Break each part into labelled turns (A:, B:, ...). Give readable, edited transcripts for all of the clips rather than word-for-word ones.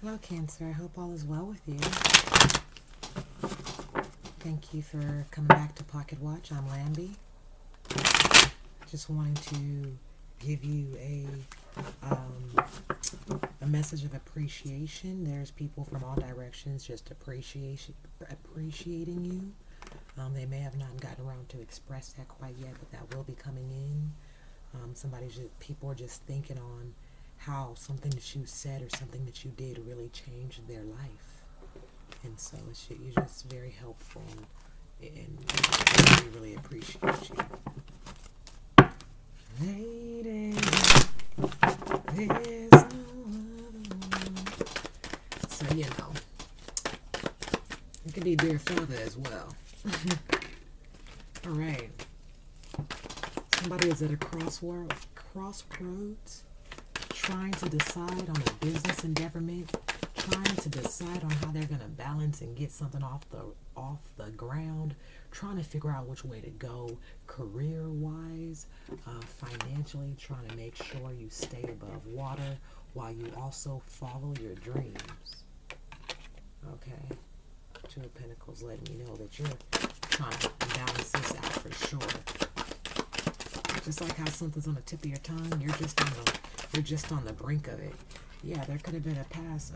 A: Hello, Cancer. I hope all is well with you. Thank you for coming back to Pocket Watch. I'm Lambie. Just wanting to give you a message of appreciation. There's people from all directions just appreciating you. They may have not gotten around to express that quite yet, but that will be coming in. People are just thinking on how something that you said or something that you did really changed their life. And so you're just very helpful and we really appreciate you. Lady, there's no other one. So, it could be dear father as well. All right. Somebody is at a crossroads, trying to decide on a business endeavorment, trying to decide on how they're going to balance and get something off the ground, trying to figure out which way to go career-wise, financially, trying to make sure you stay above water while you also follow your dreams. Okay. Two of Pentacles letting me know that you're trying to balance this out for sure. Just like how something's on the tip of your tongue, you're just on the brink of it. Yeah, there could have been a past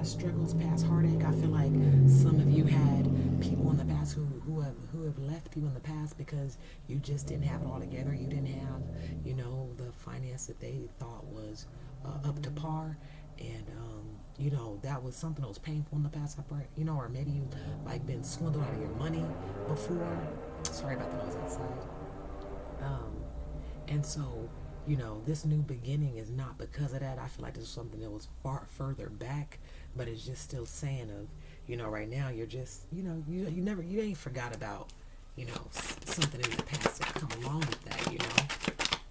A: struggles, past heartache. I feel like some of you had people in the past who have left you in the past because you just didn't have it all together. You didn't have, the finance that they thought was up to par, and that was something that was painful in the past. Or maybe you been swindled out of your money before. Sorry about the noise outside. And so, this new beginning is not because of that. I feel like this is something that was far further back, but it's just still saying of, right now you're just, you ain't forgot about, something in the past that come along with that,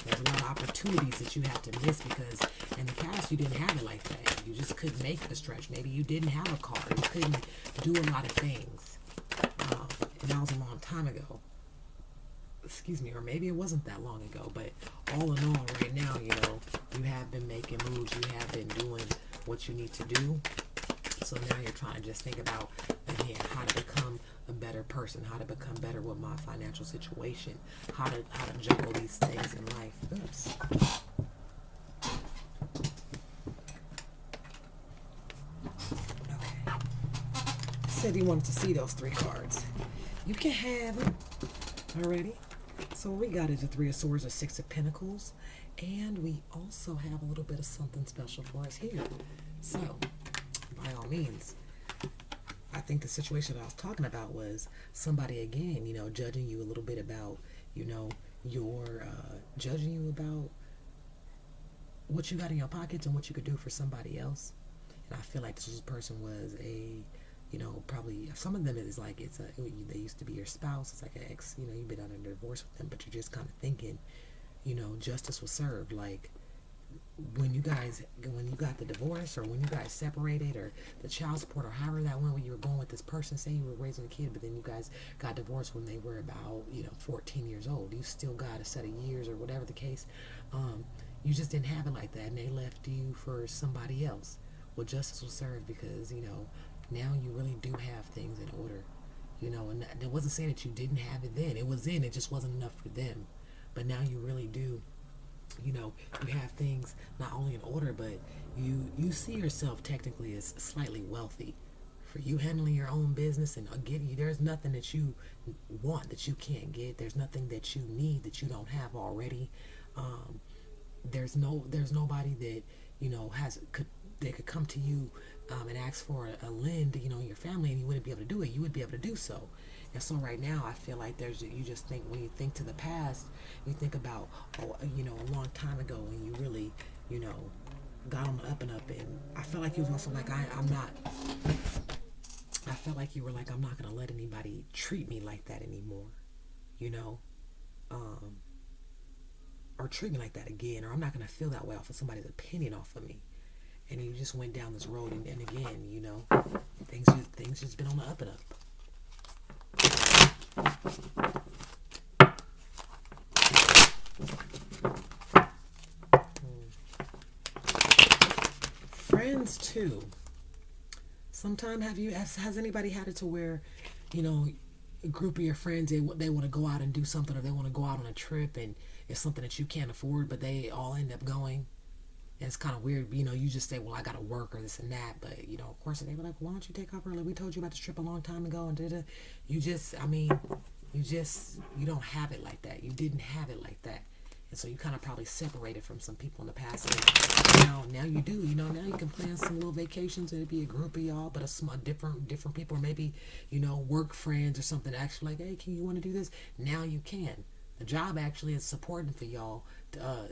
A: There's a lot of opportunities that you have to miss because in the past you didn't have it like that. You just couldn't make the stretch. Maybe you didn't have a car. You couldn't do a lot of things. And that was a long time ago. Excuse me, or maybe it wasn't that long ago, but all in all, right now, you have been making moves, you have been doing what you need to do. So now you're trying to just think about, again, how to become a better person, how to become better with my financial situation, how to juggle these things in life. Oops. Okay. Said you wanted to see those three cards. You can have it. Already? So what we got is the Three of Swords, a Six of Pentacles, and we also have a little bit of something special for us here. So, by all means, I think the situation that I was talking about was somebody, again, judging you a little bit about, judging you about what you got in your pockets and what you could do for somebody else. And I feel like this person was probably some of them is like they used to be your spouse. It's like an ex, you've been under divorce with them, but you're just kind of thinking, justice was served. Like when you got the divorce, or when you guys separated, or the child support, or however that went when you were going with this person. Say you were raising a kid, but then you guys got divorced when they were about 14 years old. You still got a set of years, or whatever the case. You just didn't have it like that, and they left you for somebody else. Well, justice was served because now you really do have things in order, and it wasn't saying that you didn't have it then. It was in, it just wasn't enough for them. But now you really do, you have things not only in order, but you see yourself technically as slightly wealthy. For you handling your own business and getting, there's nothing that you want that you can't get. There's nothing that you need that you don't have already. There's nobody that, they could come to you and ask for a lend, your family, and you wouldn't be able to do it. You would be able to do so. And so right now, I feel like you just think, when you think to the past, you think about, a long time ago when you really, got on the up and up. And I felt like you was also like, I felt like you were like, I'm not going to let anybody treat me like that anymore, or treat me like that again, or I'm not going to feel that way off of somebody's opinion off of me. And you just went down this road, and again, things just been on the up and up. friends too. Sometimes has anybody had it to where, you know, a group of your friends, they want to go out and do something, or they want to go out on a trip, and it's something that you can't afford, but they all end up going. And it's kind of weird, you know, you just say, well, I got to work or this and that. But, you know, of course, they were like, why don't you take off early? We told you about this trip a long time ago. And da-da. You just, I mean, you don't have it like that. You didn't have it like that. And so you kind of probably separated from some people in the past. And now you do. You know, now you can plan some little vacations. It'd be a group of y'all, but a small, different people. Or maybe, you know, work friends or something. Actually, like, hey, can you want to do this? Now you can. The job actually is supporting for y'all.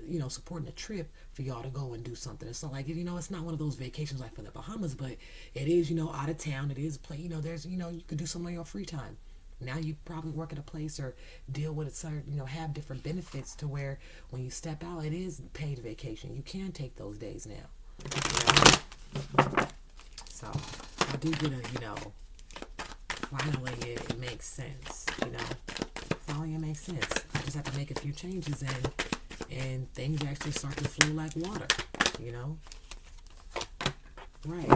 A: You know, supporting the trip for y'all to go and do something. It's not like, you know, it's not one of those vacations like for the Bahamas, but it is, you know, out of town. It is play. You know, there's, you know, you could do something on your free time. Now you probably work at a place or deal with it, you know, have different benefits to where when you step out, it is paid vacation. You can take those days now. You know? So I do get a, you know, finally it makes sense. You know, finally it makes sense. I just have to make a few changes and things actually start to flow like water, you know? Right.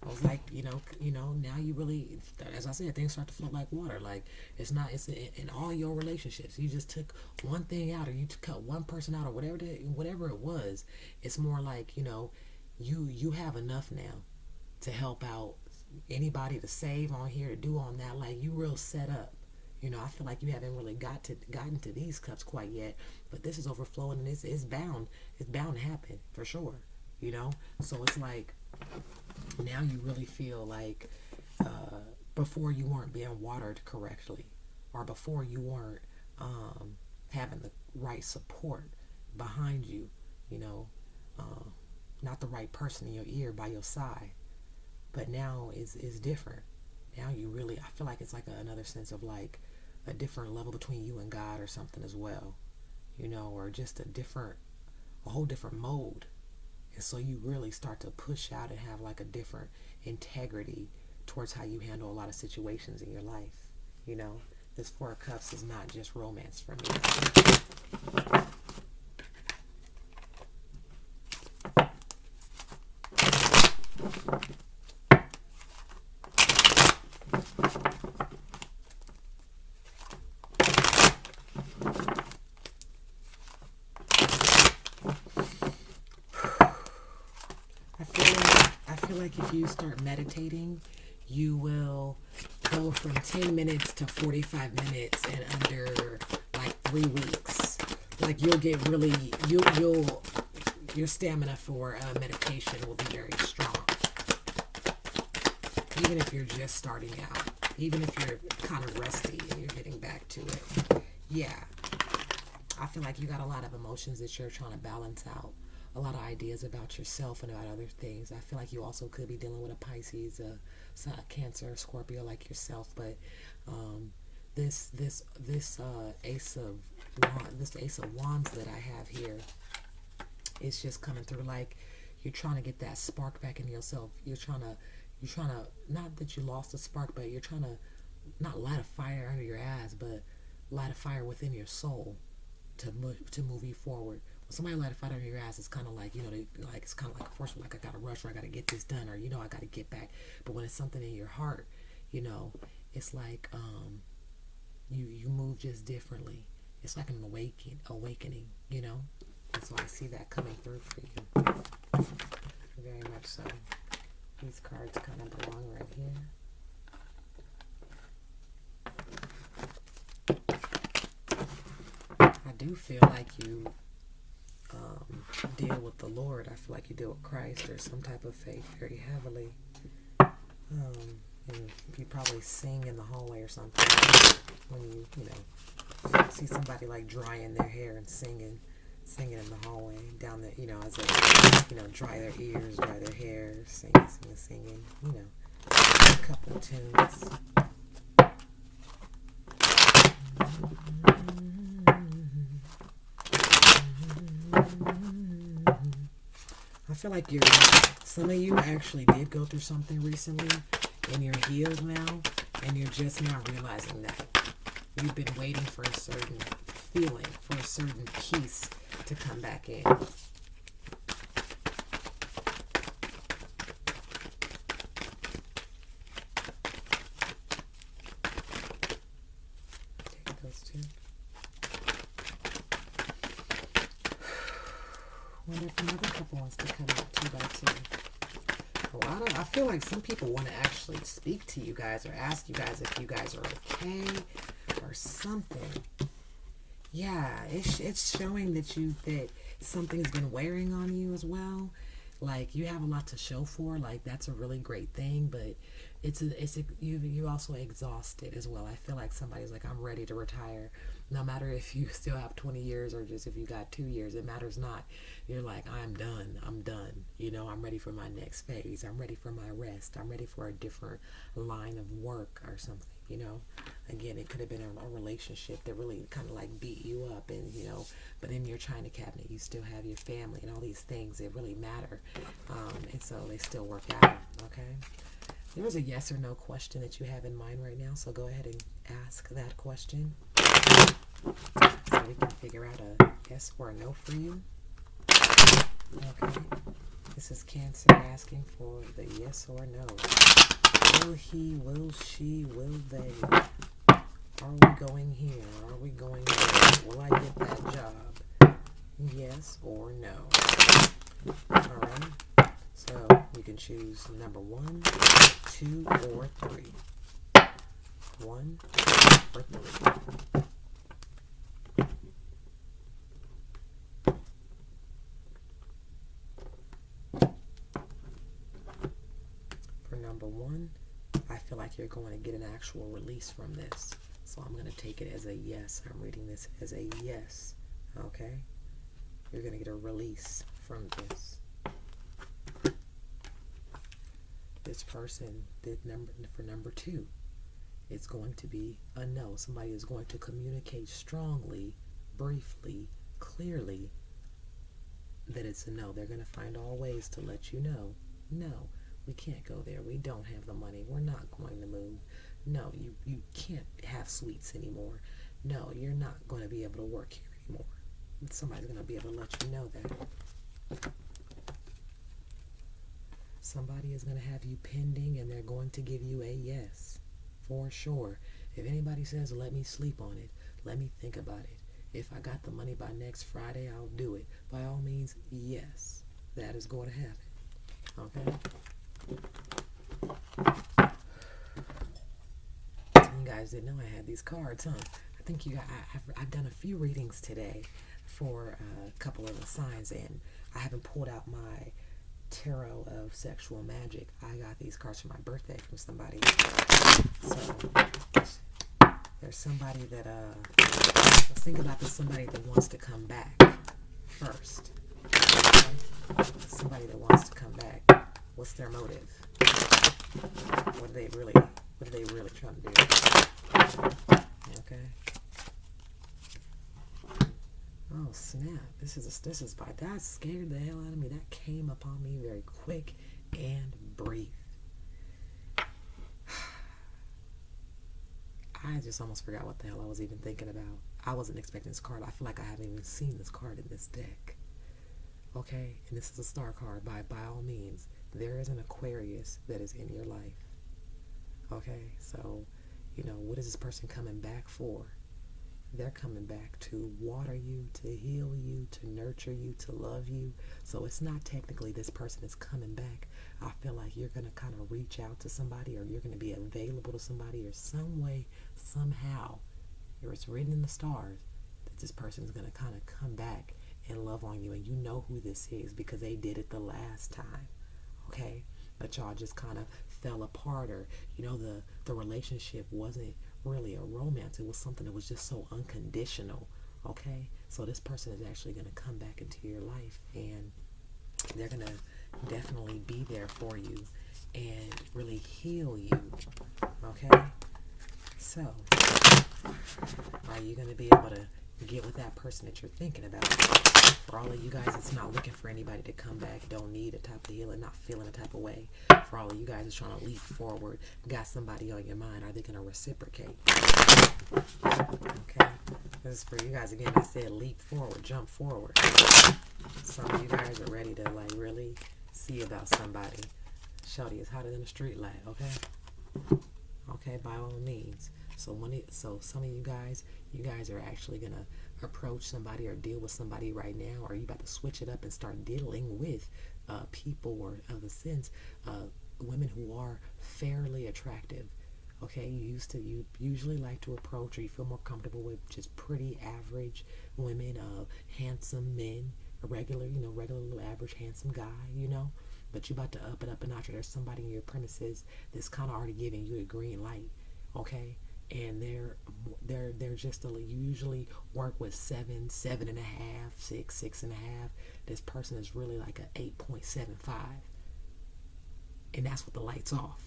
A: I was like, you know, now you really, as I said, things start to flow like water. Like, it's in all your relationships. You just took one thing out, or you cut one person out, or whatever it was. It's more like, you know, you have enough now to help out anybody, to save on here, to do on that. Like, you real set up. You know, I feel like you haven't really gotten to these cups quite yet, but this is overflowing, and it's bound to happen for sure. You know, so it's like now you really feel like before you weren't being watered correctly, or before you weren't having the right support behind you. You know, not the right person in your ear by your side, but now is different. Now you really, I feel like it's like another sense of like a different level between you and God or something as well, you know, or just a whole different mode. And so you really start to push out and have like a different integrity towards how you handle a lot of situations in your life. You know, this Four of Cups is not just romance for me. If you start meditating, you will go from 10 minutes to 45 minutes in under like 3 weeks. Like you'll get really, your stamina for meditation will be very strong. Even if you're just starting out, even if you're kind of rusty and you're getting back to it. Yeah. I feel like you got a lot of emotions that you're trying to balance out. A lot of ideas about yourself and about other things. I feel like you also could be dealing with a Pisces, a Cancer, Scorpio like yourself. But this Ace of Wands that I have here, it's just coming through like you're trying to get that spark back in yourself. You're trying to not that you lost the spark, but you're trying to not light a fire under your ass, but light a fire within your soul to move you forward. When somebody light a fire under your ass, it's kind of like, you know, it's kind of like a force, like I got to rush, or I got to get this done, or, you know, I got to get back. But when it's something in your heart, you know, it's like you move just differently. It's like an awakening, you know. And so I see that coming through for you. Very much so. These cards kind of belong right here. I do feel like you deal with the Lord. I feel like you deal with Christ or some type of faith very heavily. And you probably sing in the hallway or something when you know, see somebody like drying their hair and singing in the hallway down there, you know, as they, you know, dry their ears, dry their hair, singing, you know, a couple of tunes. I feel like some of you actually did go through something recently, and you're healed now, and you're just now realizing that. You've been waiting for a certain feeling, for a certain peace to come back in. if another couple wants to come out 2 by 2. I feel like some people want to actually speak to you guys or ask you guys if you guys are okay or something. Yeah, it's showing that something's been wearing on you as well. Like you have a lot to show for. Like that's a really great thing, but you also exhausted as well. I feel like somebody's like, I'm ready to retire. No matter if you still have 20 years or just if you got 2 years, it matters not. You're like, I'm done. I'm done. I'm ready for my next phase. I'm ready for my rest. I'm ready for a different line of work or something. Again, it could have been a relationship that really kind of like beat you up, and but in your china cabinet you still have your family and all these things that really matter, and so they still work out. Okay, there was a yes or no question that you have in mind right now, so go ahead and ask that question so we can figure out a yes or a no for you. Okay, this is Cancer asking for the yes or no. Will he, will she, will they? Are we going here? Are we going there? Will I get that job? Yes or no? Alright. So you can choose number 1, 2, or 3. 1, 2, or 3. For number 1, I feel like you're going to get an actual release from this. So I'm going to take it as a yes. I'm reading this as a yes. Okay? You're going to get a release from this. This person did for number 2. It's going to be a no. Somebody is going to communicate strongly, briefly, clearly that it's a no. They're going to find all ways to let you know, no, we can't go there. We don't have the money. We're not going to move. No, you can't have sweets anymore. No, you're not going to be able to work here anymore. Somebody's going to be able to let you know that. Somebody is going to have you pending, and they're going to give you a yes, for sure. If anybody says, let me sleep on it, let me think about it. If I got the money by next Friday, I'll do it. By all means, yes, that is going to happen. Okay? You guys didn't know I had these cards, huh? I think I've done a few readings today for a couple of the signs, and I haven't pulled out my tarot of sexual magic. I got these cards for my birthday from somebody. So there's somebody that let's think about this. Somebody that wants to come back first. Okay? Somebody that wants to come back. What's their motive? What are they really trying to do? Okay. Oh snap! This is by that scared the hell out of me. That came upon me very quick and brief. I just almost forgot what the hell I was even thinking about. I wasn't expecting this card. I feel like I haven't even seen this card in this deck. Okay, and this is a star card. By all means, there is an Aquarius that is in your life. Okay, so what is this person coming back for? They're coming back to water you, to heal you, to nurture you, to love you. So it's not technically this person is coming back. I feel like you're going to kind of reach out to somebody, or you're going to be available to somebody, or some way, somehow, it's written in the stars that this person is going to kind of come back and love on you. And you know who this is because they did it the last time. Okay? But y'all just kind of fell apart, or the relationship wasn't really a romance. It was something that was just so unconditional. Okay, so this person is actually going to come back into your life, and they're going to definitely be there for you and really heal you. Okay, so are you going to be able to get with that person that you're thinking about? For all of you guys that's not looking for anybody to come back, don't need a type of healing, not feeling a type of way. For all of you guys that's trying to leap forward, got somebody on your mind, are they going to reciprocate? Okay, this is for you guys again. I said leap forward, jump forward. Some of you guys are ready to really see about somebody. Shawty is hotter than a street light. Okay, by all means. So some of you guys are actually gonna approach somebody or deal with somebody right now, or are you about to switch it up and start dealing with people, or of a sense, women who are fairly attractive. Okay, you usually like to approach, or you feel more comfortable with just pretty average women, handsome men, a regular little average handsome guy, but you about to up it up a notch, or there's somebody in your premises that's kind of already giving you a green light, okay? And they're just you usually work with 7.5, 6.5. This person is really like a 8.75, and that's with the lights off.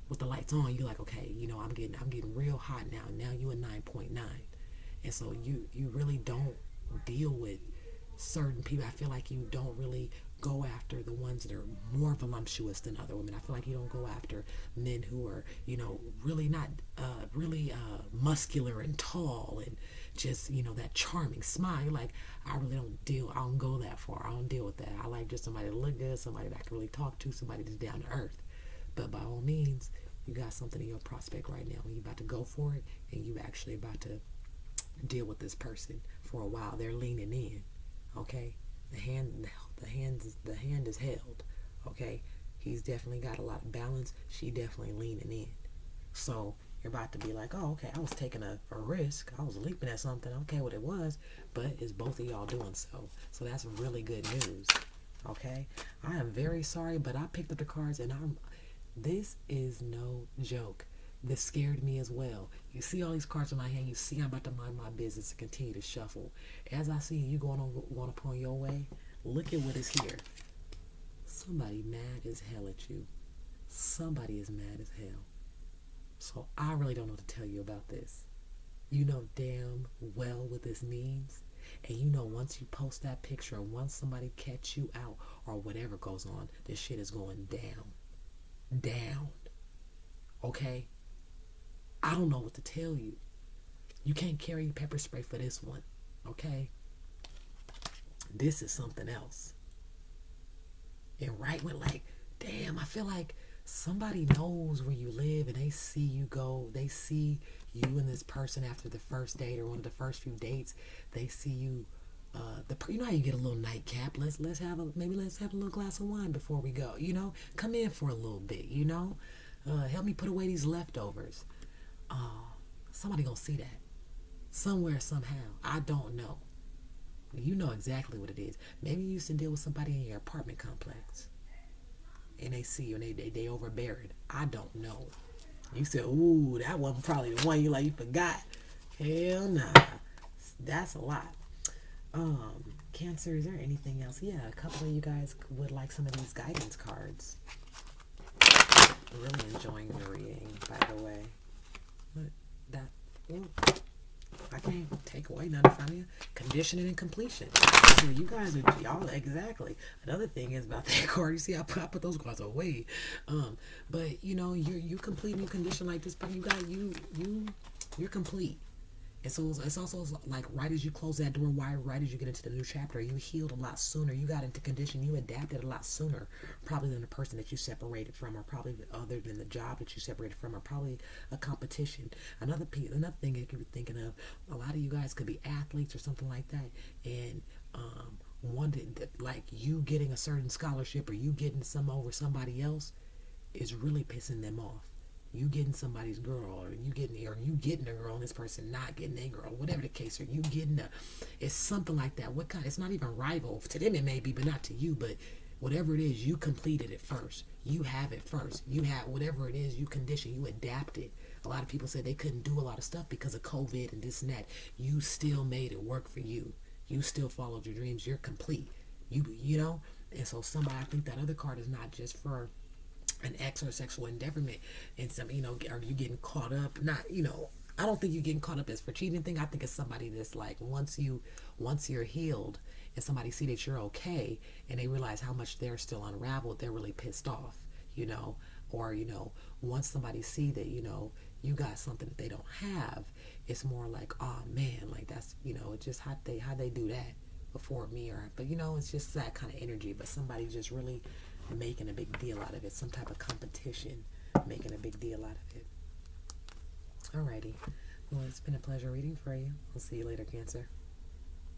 A: With the lights on, you're like, okay, I'm getting real hot now. Now you a 9.9, and so you really don't deal with certain people. I feel like you don't really go after the ones that are more voluptuous than other women. I feel like you don't go after men who are, really not really muscular and tall and just, that charming smile. You're like, I don't go that far. I don't deal with that. I like just somebody to look good, somebody that I can really talk to, somebody that's down to earth. But by all means, you got something in your prospect right now and you about to go for it, and you actually about to deal with this person for a while. They're leaning in, okay? The hand is held, okay? He's definitely got a lot of balance. She definitely leaning in. So you're about to be like, oh, okay, I was taking a risk. I was leaping at something. Okay, what it was, but it's both of y'all doing so. So that's really good news, okay? I am very sorry, but I picked up the cards, and this is no joke. This scared me as well. You see all these cards in my hand. You see I'm about to mind my business and continue to shuffle. As I see you going upon your way, look at what is here. Somebody mad as hell at you. Somebody is mad as hell. So I really don't know what to tell you about this. You know damn well what this means. And once you post that picture, or once somebody catch you out, or whatever goes on, this shit is going down. Okay? I don't know what to tell you. You can't carry pepper spray for this one, okay? This is something else. And right when, like, damn, I feel like somebody knows where you live, and they see you go. They see you and this person after the first date, or one of the first few dates. They see you. You know how you get a little nightcap. Let's have a little glass of wine before we go. Come in for a little bit. Help me put away these leftovers. Somebody gonna see that somewhere, somehow. I don't know. You know exactly what it is. Maybe you used to deal with somebody in your apartment complex, and they see you and they overbearing. I don't know. You said, ooh, that wasn't probably the one you forgot. Hell nah. That's a lot. Cancer, is there anything else? Yeah, a couple of you guys would like some of these guidance cards. Really enjoying the reading, by the way. I can't take away nothing from you. Conditioning and completion. So you guys are y'all exactly. Another thing is about that card. You see, I put those cards away. But you complete and you condition like this, but you're complete. And so it's also like right as you close that door, right as you get into the new chapter, you healed a lot sooner. You got into condition. You adapted a lot sooner, probably than the person that you separated from, or probably other than the job that you separated from, or probably a competition. Another thing you could be thinking of, a lot of you guys could be athletes or something like that, and like you getting a certain scholarship, or you getting some over somebody else is really pissing them off. You getting somebody's girl, or you getting a girl, and this person not getting a girl, whatever the case, or you getting it's something like that. What kind? It's not even rival to them, it may be, but not to you. But whatever it is, you completed it first. You have it first. You have whatever it is. You conditioned. You adapted. A lot of people said they couldn't do a lot of stuff because of COVID and this and that. You still made it work for you. You still followed your dreams. You're complete. You know. And so I think that other card is not just for an ex or sexual endeavorment, and some, are you getting caught up? Not, I don't think you're getting caught up as for cheating thing. I think it's somebody that's like, once you're healed and somebody see that you're okay, and they realize how much they're still unraveled, they're really pissed off, or, once somebody see that, you got something that they don't have, it's more like, oh man, like that's, it's just how they do that before me, but it's just that kind of energy. But somebody just really making a big deal out of it, some type of competition, making a big deal out of it. Alrighty. Well, it's been a pleasure reading for you. We'll see you later, Cancer.